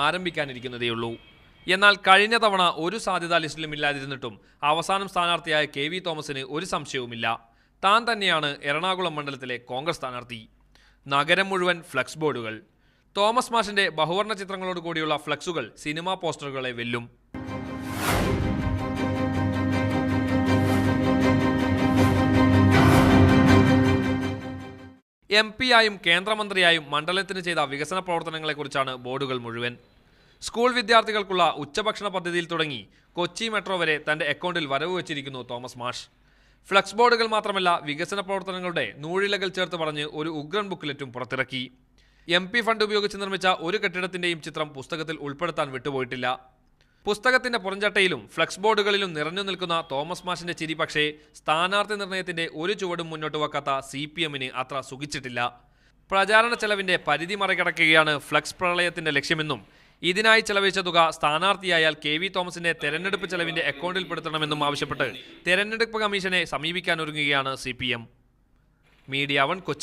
ആരംഭിക്കാനിരിക്കുന്നതേയുള്ളൂ. എന്നാൽ കഴിഞ്ഞ തവണ ഒരു സാധ്യതാ ലിസ്റ്റിലും ഇല്ലാതിരുന്നിട്ടും അവസാനം സ്ഥാനാർത്ഥിയായ KV തോമസിന് ഒരു സംശയവുമില്ല. താൻ തന്നെയാണ് എറണാകുളം മണ്ഡലത്തിലെ കോൺഗ്രസ് സ്ഥാനാർത്ഥി. നഗരം മുഴുവൻ ഫ്ലക്സ് ബോർഡുകൾ. തോമസ് മാഷിന്റെ ബഹുവർണ്ണ ചിത്രങ്ങളോട് കൂടിയുള്ള ഫ്ലക്സുകൾ സിനിമാ പോസ്റ്ററുകളെ വെല്ലും. MP ആയും കേന്ദ്രമന്ത്രിയായും മണ്ഡലത്തിന് ചെയ്ത വികസന പ്രവർത്തനങ്ങളെക്കുറിച്ചാണ് ബോർഡുകൾ മുഴുവൻ. സ്കൂൾ വിദ്യാർത്ഥികൾക്കുള്ള ഉച്ചഭക്ഷണ പദ്ധതിയിൽ തുടങ്ങി കൊച്ചി മെട്രോ വരെ തന്റെ അക്കൗണ്ടിൽ വരവ് വെച്ചിരിക്കുന്നു തോമസ് മാഷ്. ഫ്ലക്സ് ബോർഡുകൾ മാത്രമല്ല, വികസന പ്രവർത്തനങ്ങളുടെ നൂഴിലകൾ ചേർത്ത് പറഞ്ഞ് ഒരു ഉഗ്രൻ ബുക്ക്ലെറ്റും പുറത്തിറക്കി. MP ഫണ്ട് ഉപയോഗിച്ച് നിർമ്മിച്ച ഒരു കെട്ടിടത്തിന്റെയും ചിത്രം പുസ്തകത്തിൽ ഉൾപ്പെടുത്താൻ വിട്ടുപോയിട്ടില്ല. പുസ്തകത്തിന്റെ പുറംചട്ടയിലും ഫ്ലക്സ് ബോർഡുകളിലും നിറഞ്ഞു നിൽക്കുന്ന തോമസ് മാഷിന്റെ ചിരി പക്ഷേ സ്ഥാനാർത്ഥി നിർണയത്തിന്റെ ഒരു ചുവടും മുന്നോട്ട് വെക്കാത്ത CPMന് അത്ര സുഖിച്ചിട്ടില്ല. പ്രചാരണ ചെലവിന്റെ പരിധി മറികടക്കുകയാണ് ഫ്ലക്സ് പ്രളയത്തിന്റെ ലക്ഷ്യമെന്നും ഇതിനായി ചെലവഴിച്ച തുക സ്ഥാനാർത്ഥിയായാൽ KV തോമസിന്റെ തെരഞ്ഞെടുപ്പ് ചെലവിന്റെ അക്കൗണ്ടിൽപ്പെടുത്തണമെന്നും ആവശ്യപ്പെട്ട് തെരഞ്ഞെടുപ്പ് കമ്മീഷനെ സമീപിക്കാനൊരുങ്ങുകയാണ് CPM. മീഡിയ 1 കൊച്ചി.